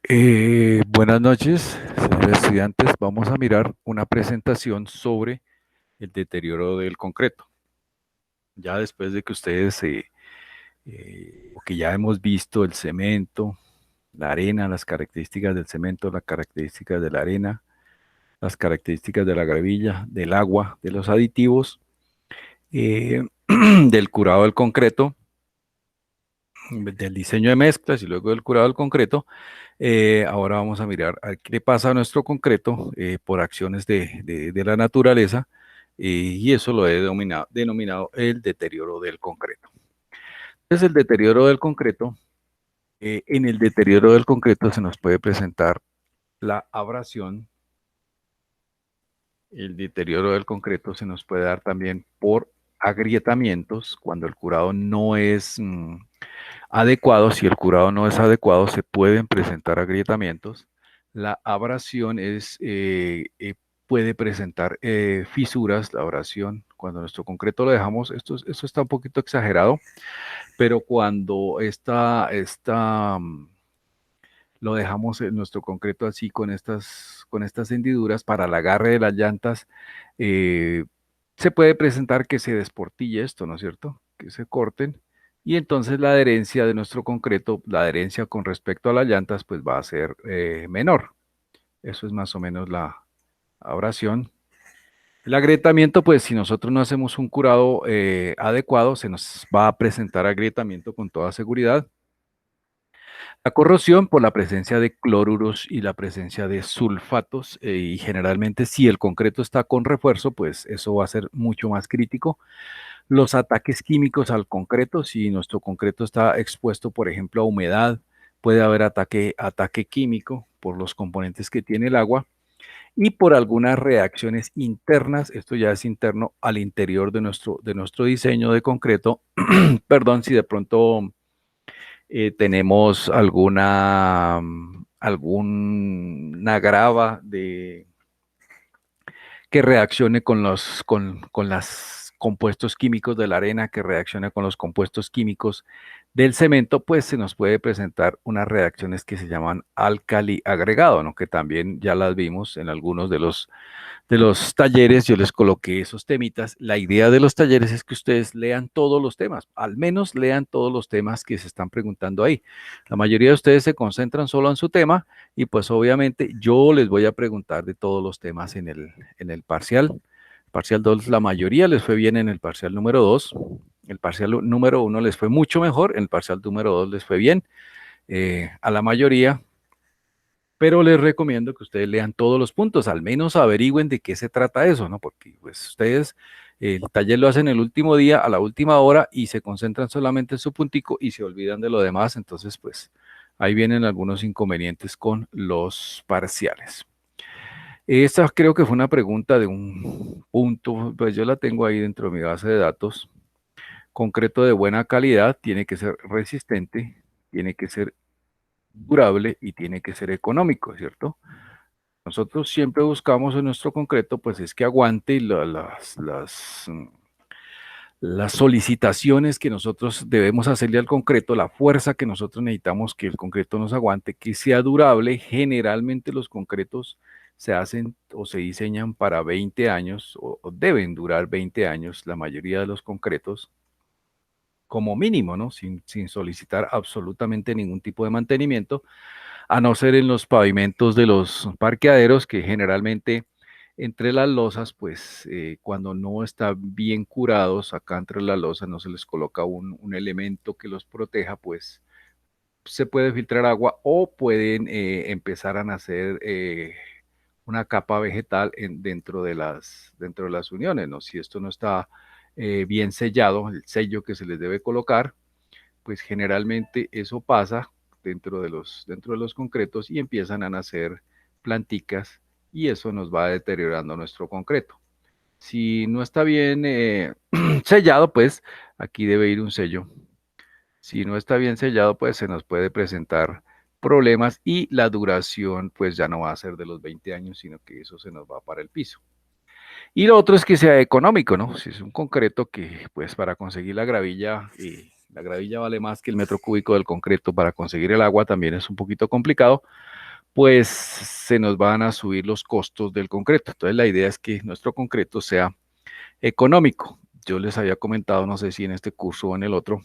Buenas noches, señores estudiantes. Vamos a mirar una presentación sobre el deterioro del concreto. Ya después de que ustedes, o que ya hemos visto el cemento, la arena, las características del cemento, las características de la arena, las características de la gravilla, del agua, de los aditivos, del curado del concreto, del diseño de mezclas y luego del curado del concreto. Ahora vamos a mirar a qué le pasa a nuestro concreto por acciones de la naturaleza, y eso lo he denominado el deterioro del concreto. Entonces, el deterioro del concreto, en el deterioro del concreto se nos puede presentar la abrasión. El deterioro del concreto se nos puede dar también por agrietamientos, cuando el curado no es adecuado. Si el curado no es adecuado, se pueden presentar agrietamientos. La abrasión puede presentar fisuras. La abrasión, cuando nuestro concreto lo dejamos, esto está un poquito exagerado, pero cuando lo dejamos en nuestro concreto así con estas hendiduras para el agarre de las llantas, eh, se puede presentar que se desportille esto, ¿no es cierto? Que se corten, y entonces la adherencia de nuestro concreto, la adherencia con respecto a las llantas, pues va a ser menor. Eso es más o menos la abrasión. El agrietamiento, pues si nosotros no hacemos un curado adecuado, se nos va a presentar agrietamiento con toda seguridad. La corrosión por la presencia de cloruros y la presencia de sulfatos, y generalmente si el concreto está con refuerzo, pues eso va a ser mucho más crítico. Los ataques químicos al concreto, si nuestro concreto está expuesto, por ejemplo, a humedad, puede haber ataque químico por los componentes que tiene el agua y por algunas reacciones internas. Esto ya es interno al interior de nuestro diseño de concreto. Perdón, si de pronto tenemos alguna grava que reaccione con los compuestos químicos de la arena, que reaccione con los compuestos químicos del cemento, pues se nos puede presentar unas reacciones que se llaman álcali agregado, ¿no? Que también ya las vimos en algunos de los talleres. Yo les coloqué esos temitas. La idea de los talleres es que ustedes lean todos los temas, al menos lean todos los temas que se están preguntando ahí. La mayoría de ustedes se concentran solo en su tema, y pues obviamente yo les voy a preguntar de todos los temas en el parcial. Parcial 2, la mayoría les fue bien en el parcial número 2. El parcial número 1 les fue mucho mejor, en el parcial número 2 les fue bien, a la mayoría. Pero les recomiendo que ustedes lean todos los puntos, al menos averigüen de qué se trata eso, ¿no? Porque pues ustedes el taller lo hacen el último día, a la última hora, y se concentran solamente en su puntico y se olvidan de lo demás. Entonces, pues ahí vienen algunos inconvenientes con los parciales. Esta creo que fue una pregunta de un punto, pues yo la tengo ahí dentro de mi base de datos. Concreto de buena calidad tiene que ser resistente, tiene que ser durable y tiene que ser económico, ¿cierto? Nosotros siempre buscamos en nuestro concreto, pues es que aguante las solicitaciones que nosotros debemos hacerle al concreto, la fuerza que nosotros necesitamos que el concreto nos aguante, que sea durable. Generalmente los concretos se hacen o se diseñan para 20 años, o deben durar 20 años, la mayoría de los concretos, como mínimo, ¿no? Sin solicitar absolutamente ningún tipo de mantenimiento, a no ser en los pavimentos de los parqueaderos, que generalmente entre las losas, pues cuando no están bien curados, acá entre las losas no se les coloca un elemento que los proteja, pues se puede filtrar agua o pueden empezar a nacer una capa vegetal dentro de las uniones, ¿no? Si esto no está bien sellado, el sello que se les debe colocar, pues generalmente eso pasa dentro de los concretos y empiezan a nacer planticas, y eso nos va deteriorando nuestro concreto. Si no está bien sellado, pues aquí debe ir un sello. Si no está bien sellado, pues se nos puede presentar problemas, y la duración pues ya no va a ser de los 20 años, sino que eso se nos va para el piso. Y lo otro es que sea económico, ¿no? Si es un concreto que, pues, para conseguir la gravilla la gravilla vale más que el metro cúbico del concreto, para conseguir el agua también es un poquito complicado, pues se nos van a subir los costos del concreto. Entonces la idea es que nuestro concreto sea económico. Yo les había comentado, no sé si en este curso o en el otro,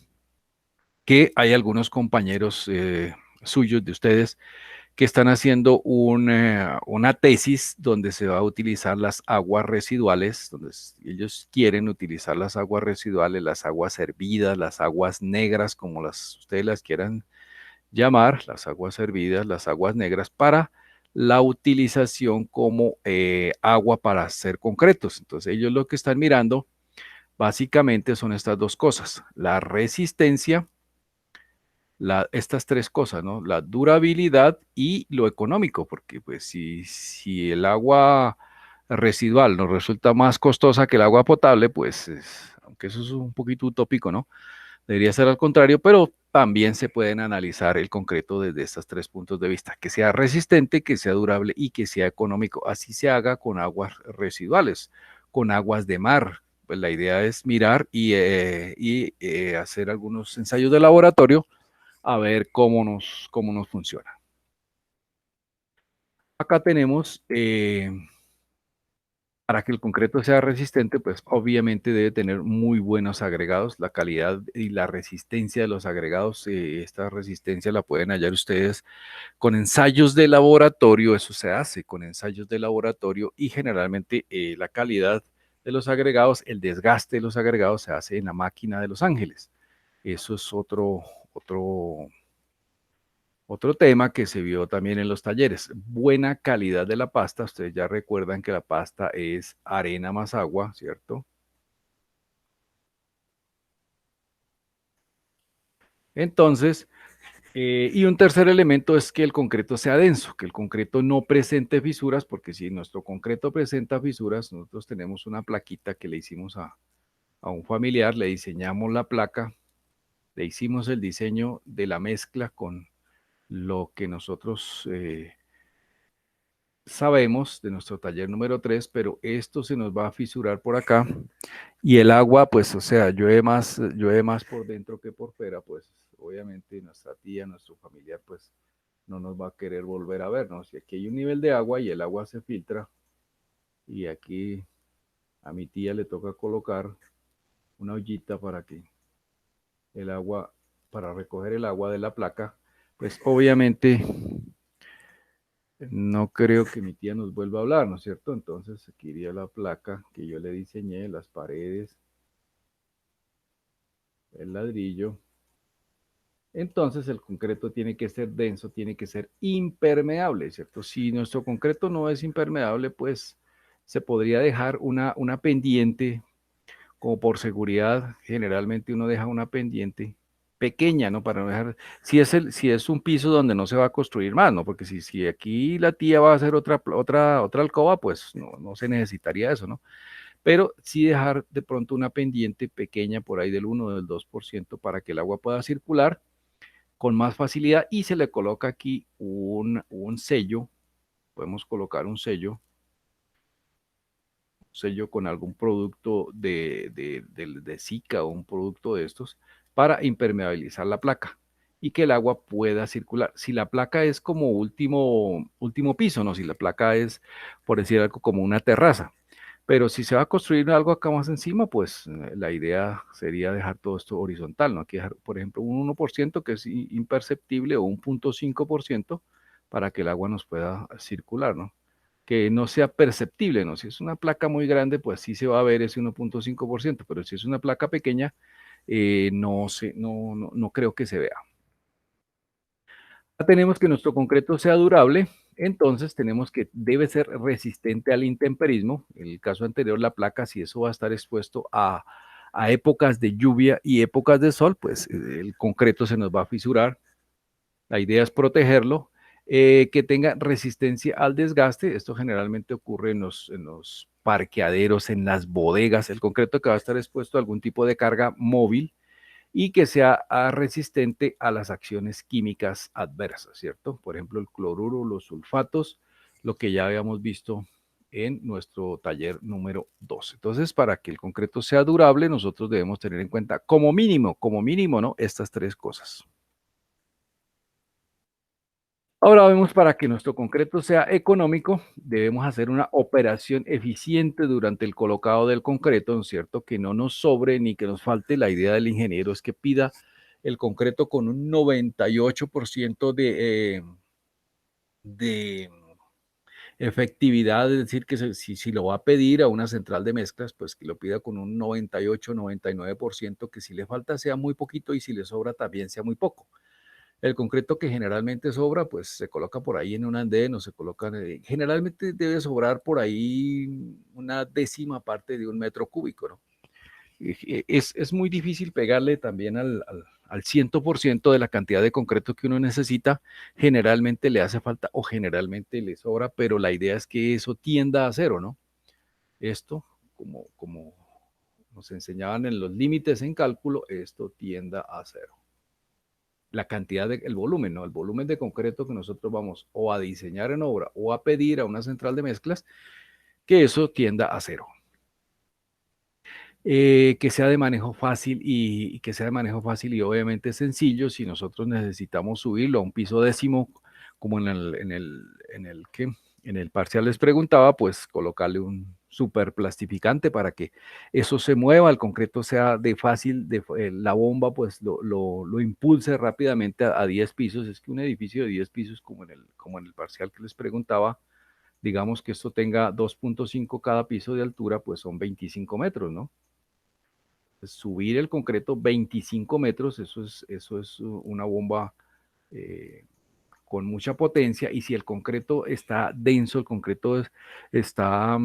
que hay algunos compañeros suyos de ustedes que están haciendo una tesis donde se va a utilizar las aguas residuales, donde ellos quieren utilizar las aguas residuales, las aguas hervidas, las aguas negras, como ustedes las quieran llamar, las aguas hervidas, las aguas negras, para la utilización como agua para hacer concretos. Entonces ellos lo que están mirando básicamente son estas dos cosas: la resistencia, estas tres cosas, ¿no? La durabilidad y lo económico, porque pues si el agua residual nos resulta más costosa que el agua potable, pues aunque eso es un poquito utópico, ¿no? Debería ser al contrario, pero también se pueden analizar el concreto desde estos tres puntos de vista: que sea resistente, que sea durable y que sea económico. Así se haga con aguas residuales, con aguas de mar. Pues la idea es mirar y hacer algunos ensayos de laboratorio a ver cómo nos funciona. Acá tenemos, para que el concreto sea resistente, pues obviamente debe tener muy buenos agregados. La calidad y la resistencia de los agregados, esta resistencia la pueden hallar ustedes con ensayos de laboratorio. Eso se hace con ensayos de laboratorio, y generalmente la calidad de los agregados, el desgaste de los agregados, se hace en la máquina de Los Ángeles. Eso es otro tema que se vio también en los talleres: buena calidad de la pasta. Ustedes ya recuerdan que la pasta es arena más agua, ¿cierto? Entonces, y un tercer elemento es que el concreto sea denso, que el concreto no presente fisuras, porque si nuestro concreto presenta fisuras, nosotros tenemos una plaquita que le hicimos a un familiar, le diseñamos la placa, le hicimos el diseño de la mezcla con lo que nosotros sabemos de nuestro taller número 3, pero esto se nos va a fisurar por acá, y el agua, pues, o sea, llueve más por dentro que por fuera, pues obviamente nuestra tía, nuestro familiar, pues no nos va a querer volver a vernos. Si aquí hay un nivel de agua y el agua se filtra, y aquí a mi tía le toca colocar una ollita para que el agua, para recoger el agua de la placa, pues obviamente no creo que mi tía nos vuelva a hablar, ¿no es cierto? Entonces aquí iría la placa que yo le diseñé, las paredes, el ladrillo. Entonces el concreto tiene que ser denso, tiene que ser impermeable, ¿cierto? Si nuestro concreto no es impermeable, pues se podría dejar una pendiente, como por seguridad. Generalmente uno deja una pendiente pequeña, ¿no? Para no dejar, si es un piso donde no se va a construir más, ¿no? Porque si aquí la tía va a hacer otra alcoba, pues no se necesitaría eso, ¿no? Pero sí dejar de pronto una pendiente pequeña por ahí del 1 o del 2%, para que el agua pueda circular con más facilidad, y se le coloca aquí un sello. Podemos colocar un sello con algún producto de Sika, o un producto de estos, para impermeabilizar la placa y que el agua pueda circular. Si la placa es como último piso, no, si la placa es, por decir algo, como una terraza, pero si se va a construir algo acá más encima, pues la idea sería dejar todo esto horizontal, ¿no? Aquí dejar, por ejemplo, un 1% que es imperceptible, o un 0.5%, para que el agua nos pueda circular, ¿no? Que no sea perceptible, ¿no? Si es una placa muy grande, pues sí se va a ver ese 1.5%, pero si es una placa pequeña, no creo que se vea. Ya tenemos que nuestro concreto sea durable, entonces tenemos que debe ser resistente al intemperismo. En el caso anterior, la placa, si eso va a estar expuesto a épocas de lluvia y épocas de sol, pues el concreto se nos va a fisurar. La idea es protegerlo, que tenga resistencia al desgaste. Esto generalmente ocurre en los parqueaderos, en las bodegas. El concreto que va a estar expuesto a algún tipo de carga móvil, y que sea resistente a las acciones químicas adversas, ¿cierto? Por ejemplo, el cloruro, los sulfatos, lo que ya habíamos visto en nuestro taller número 2. Entonces, para que el concreto sea durable, nosotros debemos tener en cuenta como mínimo, ¿no? Estas tres cosas. Ahora vemos, para que nuestro concreto sea económico, debemos hacer una operación eficiente durante el colocado del concreto, ¿no es cierto? Que no nos sobre ni que nos falte. La idea del ingeniero es que pida el concreto con un 98% de efectividad, es decir, que si lo va a pedir a una central de mezclas, pues que lo pida con un 98, 99%, que si le falta sea muy poquito y si le sobra también sea muy poco. El concreto que generalmente sobra, pues se coloca por ahí en un andén o se coloca, generalmente debe sobrar por ahí una décima parte de un metro cúbico, ¿no? Es muy difícil pegarle también al 100% de la cantidad de concreto que uno necesita. Generalmente le hace falta o generalmente le sobra, pero la idea es que eso tienda a cero, ¿no? Esto, como nos enseñaban en los límites en cálculo, esto tienda a cero. La cantidad el volumen, ¿no? El volumen de concreto que nosotros vamos o a diseñar en obra o a pedir a una central de mezclas, que eso tienda a cero. Que sea de manejo fácil y que sea de manejo fácil y obviamente sencillo. Si nosotros necesitamos subirlo a un piso décimo, como en el parcial les preguntaba, pues colocarle un super plastificante para que eso se mueva, el concreto sea de fácil, la bomba pues lo impulse rápidamente a 10 pisos. Es que un edificio de 10 pisos, como en el parcial que les preguntaba, digamos que esto tenga 2.5 cada piso de altura, pues son 25 metros, ¿no? Subir el concreto 25 metros, eso es una bomba eh, con mucha potencia. Y si el concreto está denso, el concreto está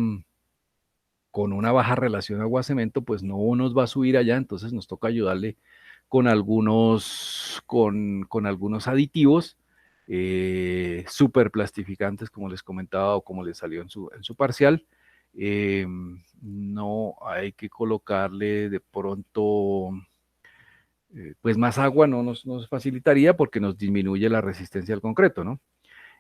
con una baja relación agua-cemento, pues no nos va a subir allá. Entonces nos toca ayudarle con algunos aditivos super plastificantes, como les comentaba o como les salió en su parcial. No hay que colocarle de pronto pues más agua, no nos facilitaría porque nos disminuye la resistencia al concreto, ¿no?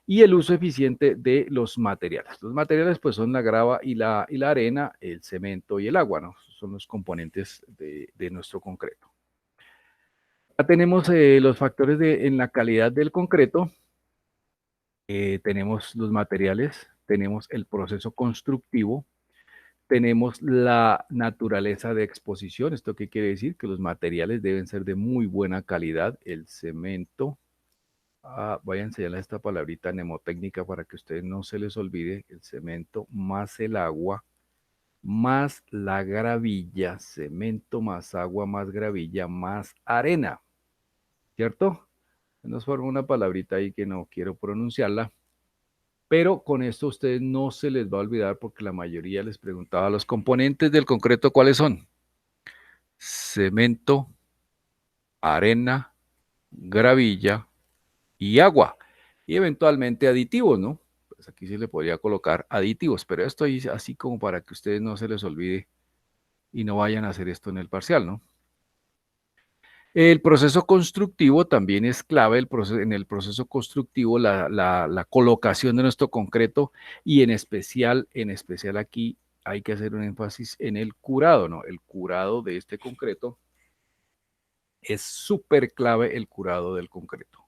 Y el uso eficiente de los materiales. Los materiales pues son la grava y la arena, el cemento y el agua, ¿no? Son los componentes de nuestro concreto. Ya tenemos los factores en la calidad del concreto. Tenemos los materiales, tenemos el proceso constructivo, tenemos la naturaleza de exposición. ¿Esto qué quiere decir? Que los materiales deben ser de muy buena calidad. El cemento, voy a enseñarles esta palabrita mnemotécnica para que a ustedes no se les olvide: el cemento más el agua más la gravilla, cemento más agua más gravilla más arena, ¿cierto? Nos forma una palabrita ahí que no quiero pronunciarla, pero con esto a ustedes no se les va a olvidar porque la mayoría les preguntaba los componentes del concreto, ¿cuáles son? Cemento, arena, gravilla y agua. Y eventualmente aditivos, ¿no? Pues aquí se le podría colocar aditivos, pero esto es así como para que ustedes no se les olvide y no vayan a hacer esto en el parcial, ¿no? El proceso constructivo también es clave. En el proceso constructivo, la colocación de nuestro concreto, y en especial aquí hay que hacer un énfasis en el curado, ¿no? El curado de este concreto es súper clave, el curado del concreto.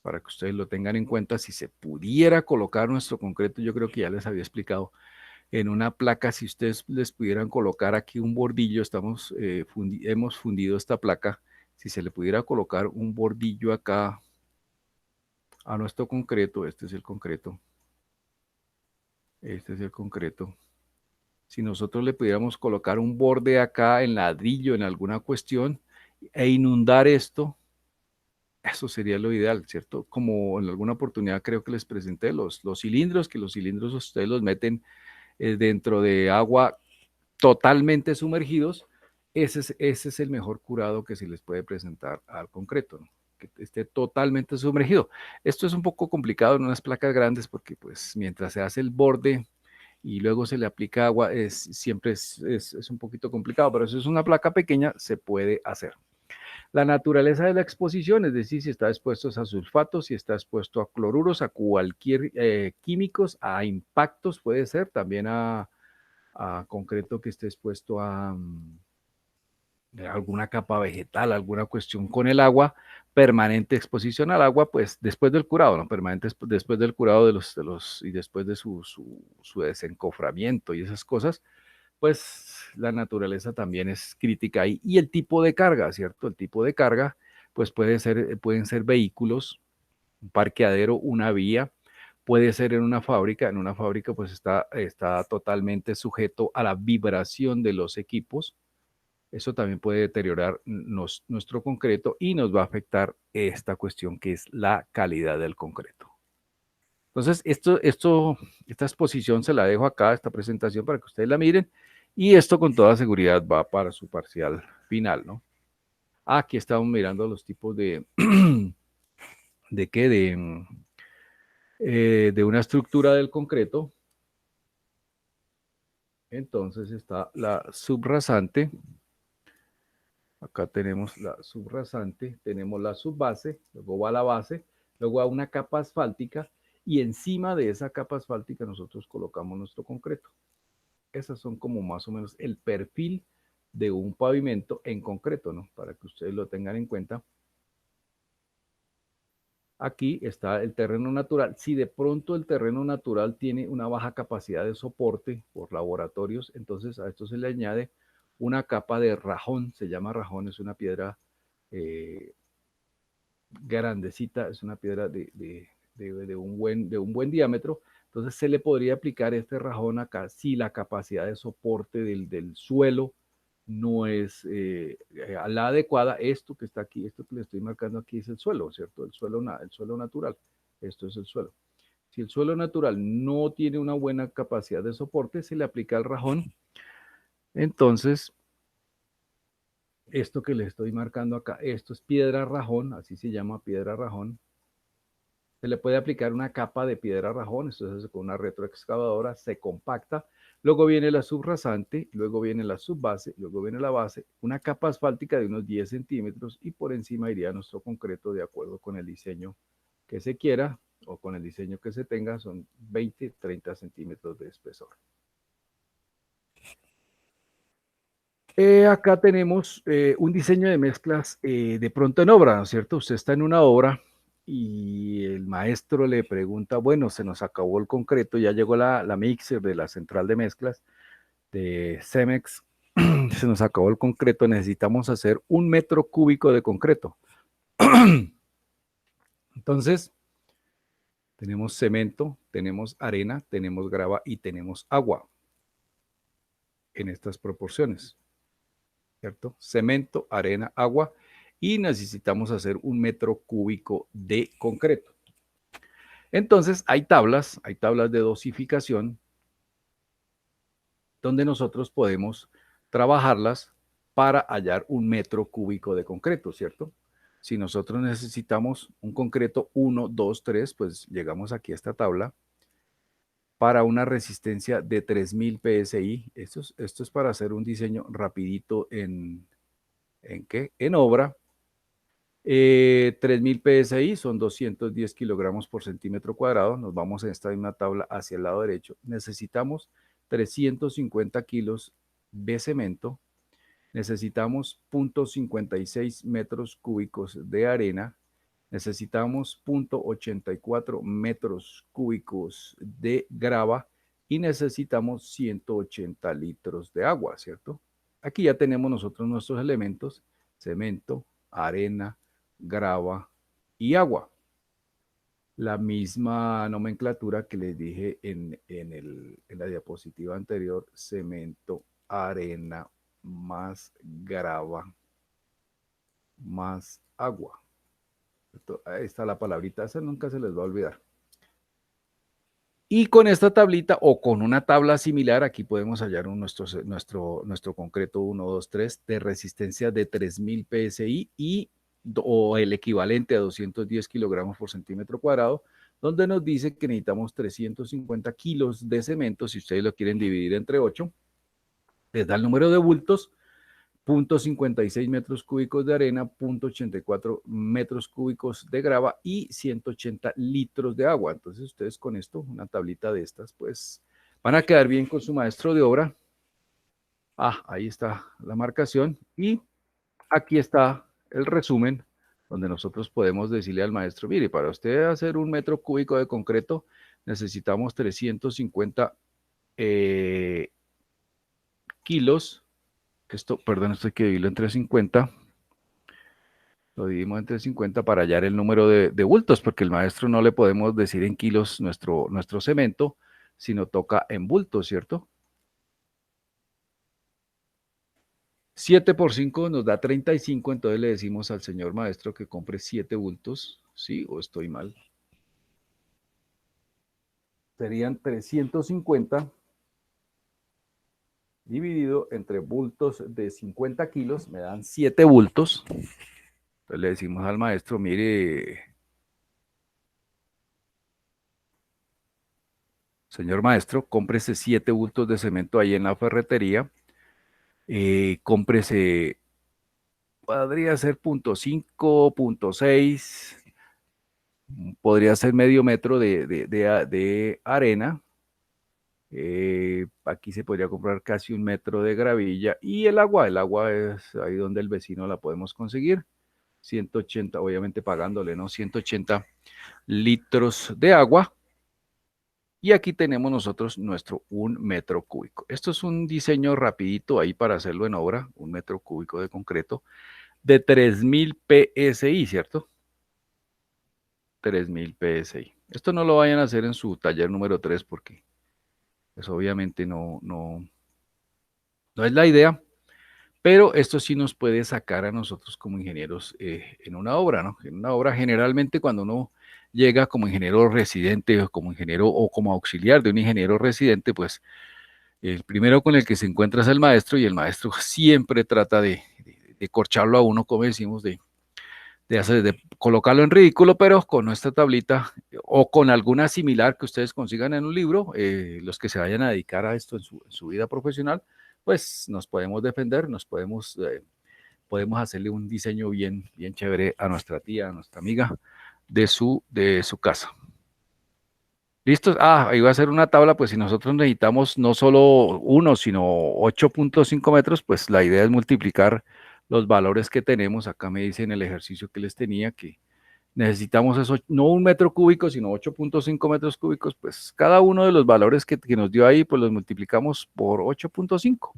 Para que ustedes lo tengan en cuenta, si se pudiera colocar nuestro concreto, yo creo que ya les había explicado, en una placa, si ustedes les pudieran colocar aquí un bordillo, hemos fundido esta placa, si se le pudiera colocar un bordillo acá a nuestro concreto, este es el concreto, este es el concreto. Si nosotros le pudiéramos colocar un borde acá en ladrillo, en alguna cuestión, e inundar esto, eso sería lo ideal, ¿cierto? Como en alguna oportunidad creo que les presenté los cilindros, que los cilindros ustedes los meten dentro de agua totalmente sumergidos. Ese es el mejor curado que se les puede presentar al concreto, ¿no? Que esté totalmente sumergido. Esto es un poco complicado en unas placas grandes porque pues mientras se hace el borde y luego se le aplica agua, siempre es un poquito complicado, pero si es una placa pequeña se puede hacer. La naturaleza de la exposición, es decir, si está expuesto a sulfatos, si está expuesto a cloruros, a cualquier químicos, a impactos, puede ser, también a concreto que esté expuesto a alguna capa vegetal, alguna cuestión con el agua, permanente exposición al agua, pues después del curado, ¿no? Permanente después del curado y después de su desencoframiento y esas cosas, pues la naturaleza también es crítica ahí. Y el tipo de carga, ¿cierto? El tipo de carga, pues pueden ser vehículos, un parqueadero, una vía, puede ser en una fábrica pues está totalmente sujeto a la vibración de los equipos. Eso también puede deteriorar nuestro concreto y nos va a afectar esta cuestión que es la calidad del concreto. Entonces, esta exposición se la dejo acá, esta presentación, para que ustedes la miren. Y esto con toda seguridad va para su parcial final, ¿no? Aquí estamos mirando los tipos ¿de qué? De una estructura del concreto. Entonces está la subrasante. Acá tenemos la subrasante, tenemos la subbase, luego va la base, luego va una capa asfáltica y encima de esa capa asfáltica nosotros colocamos nuestro concreto. Esas son como más o menos el perfil de un pavimento en concreto, ¿no? Para que ustedes lo tengan en cuenta. Aquí está el terreno natural. Si de pronto el terreno natural tiene una baja capacidad de soporte por laboratorios, entonces a esto se le añade una capa de rajón. Se llama rajón, es una piedra grandecita, es una piedra de un buen diámetro. Entonces se le podría aplicar este rajón acá si la capacidad de soporte del suelo no es a la adecuada. Esto que está aquí, esto que le estoy marcando aquí es el suelo, ¿cierto? El suelo natural. Esto es el suelo. Si el suelo natural no tiene una buena capacidad de soporte, se le aplica el rajón. Entonces, esto que le estoy marcando acá, esto es piedra rajón, así se llama piedra rajón. Se le puede aplicar una capa de piedra rajón, esto se hace con una retroexcavadora, se compacta, luego viene la subrasante, luego viene la subbase, luego viene la base, una capa asfáltica de unos 10 centímetros y por encima iría nuestro concreto de acuerdo con el diseño que se quiera o con el diseño que se tenga, son 20, 30 centímetros de espesor. Acá tenemos un diseño de mezclas de pronto en obra, ¿no es cierto? Usted está en una obra y el maestro le pregunta, bueno, se nos acabó el concreto, ya llegó la mixer de la central de mezclas de Cemex, se nos acabó el concreto, necesitamos hacer 1 metro cúbico de concreto. Entonces, tenemos cemento, tenemos arena, tenemos grava y tenemos agua en estas proporciones. ¿Cierto? Cemento, arena, agua y necesitamos hacer 1 metro cúbico de concreto. Entonces hay tablas de dosificación donde nosotros podemos trabajarlas para hallar 1 metro cúbico de concreto, ¿cierto? Si nosotros necesitamos un concreto 1, 2, 3, pues llegamos aquí a esta tabla para una resistencia de 3000 PSI. Esto es para hacer un diseño rapidito ¿en qué? En obra. 3000 PSI son 210 kilogramos por centímetro cuadrado. Nos vamos en esta misma tabla hacia el lado derecho. Necesitamos 350 kilos de cemento. Necesitamos 0.56 metros cúbicos de arena. Necesitamos 0.84 metros cúbicos de grava y necesitamos 180 litros de agua, ¿cierto? Aquí ya tenemos nosotros nuestros elementos: cemento, arena, grava y agua. La misma nomenclatura que les dije en la diapositiva anterior: cemento, arena, más grava, más agua. Ahí está la palabrita, esa nunca se les va a olvidar. Y con esta tablita o con una tabla similar, aquí podemos hallar nuestro concreto 1, 2, 3 de resistencia de 3000 PSI o el equivalente a 210 kilogramos por centímetro cuadrado, donde nos dice que necesitamos 350 kilos de cemento. Si ustedes lo quieren dividir entre 8, les da el número de bultos, .56 metros cúbicos de arena, .84 metros cúbicos de grava y 180 litros de agua. Entonces ustedes con esto, una tablita de estas, pues van a quedar bien con su maestro de obra. Ahí está la marcación y aquí está el resumen donde nosotros podemos decirle al maestro, mire, para usted hacer un metro cúbico de concreto necesitamos 350 kilos, que esto, perdón, esto hay que dividirlo entre 50, lo dividimos entre 50 para hallar el número de bultos, porque el maestro no le podemos decir en kilos nuestro cemento, sino toca en bultos, ¿cierto? 7 por 5 nos da 35, entonces le decimos al señor maestro que compre 7 bultos, ¿sí? ¿O estoy mal? Serían 350 dividido entre bultos de 50 kilos, me dan 7 bultos. Entonces le decimos al maestro, mire, señor maestro, cómprese 7 bultos de cemento ahí en la ferretería, cómprese, podría ser .5, .6, podría ser medio metro de arena. Aquí se podría comprar casi un metro de gravilla y el agua es ahí donde el vecino la podemos conseguir. 180, obviamente pagándole, ¿no? 180 litros de agua. Y aquí tenemos nosotros nuestro 1 metro cúbico. Esto es un diseño rapidito ahí para hacerlo en obra, 1 metro cúbico de concreto de 3000 PSI, ¿cierto? 3000 PSI. Esto no lo vayan a hacer en su taller número 3 porque pues obviamente no es la idea, pero esto sí nos puede sacar a nosotros como ingenieros en una obra, ¿no? En una obra generalmente cuando uno llega como ingeniero residente o como ingeniero o como auxiliar de un ingeniero residente, pues el primero con el que se encuentra es el maestro y el maestro siempre trata de corcharlo a uno, como decimos, de colocarlo en ridículo, pero con nuestra tablita o con alguna similar que ustedes consigan en un libro, los que se vayan a dedicar a esto en su vida profesional, pues nos podemos defender, podemos hacerle un diseño bien chévere a nuestra tía, a nuestra amiga de su casa. ¿Listos? Ahí va a ser una tabla, pues si nosotros necesitamos no solo 1, sino 8.5 metros, pues la idea es multiplicar los valores que tenemos. Acá me dicen el ejercicio que les tenía, que necesitamos eso, no 1 metro cúbico, sino 8.5 metros cúbicos, pues cada uno de los valores que nos dio ahí, pues los multiplicamos por 8.5.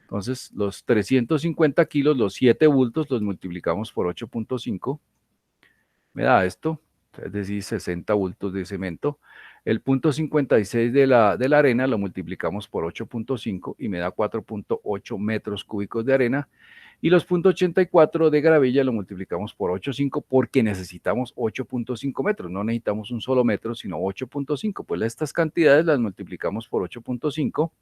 Entonces, los 350 kilos, los 7 bultos, los multiplicamos por 8.5, me da esto, es decir, 60 bultos de cemento. El .56 de la arena lo multiplicamos por 8.5 y me da 4.8 metros cúbicos de arena. Y los .84 de gravilla lo multiplicamos por 8.5 porque necesitamos 8.5 metros. No necesitamos un solo metro, sino 8.5. Pues estas cantidades las multiplicamos por 8.5.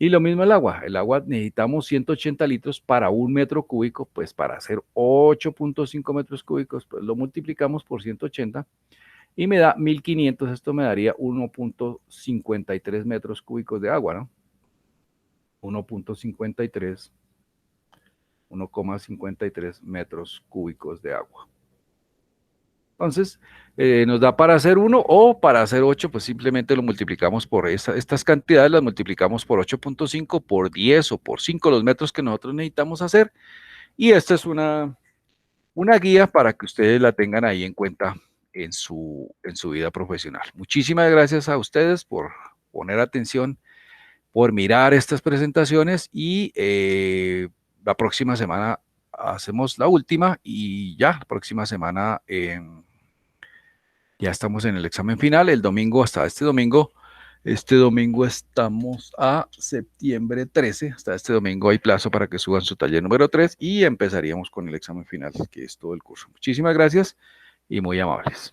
Y lo mismo el agua. El agua necesitamos 180 litros para 1 metro cúbico, pues para hacer 8.5 metros cúbicos, pues lo multiplicamos por 180 y me da 1500. Esto me daría 1.53 metros cúbicos de agua, ¿no? 1.53, 1,53 metros cúbicos de agua. Entonces, nos da para hacer 1 o para hacer 8, pues simplemente lo multiplicamos por estas cantidades, las multiplicamos por 8.5, por 10 o por 5 los metros que nosotros necesitamos hacer. Y esta es una guía para que ustedes la tengan ahí en cuenta en su vida profesional. Muchísimas gracias a ustedes por poner atención, por mirar estas presentaciones y la próxima semana hacemos la última y ya, la próxima semana ya estamos en el examen final, el domingo, hasta este domingo estamos a septiembre 13, hasta este domingo hay plazo para que suban su taller número 3 y empezaríamos con el examen final, que es todo el curso. Muchísimas gracias y muy amables.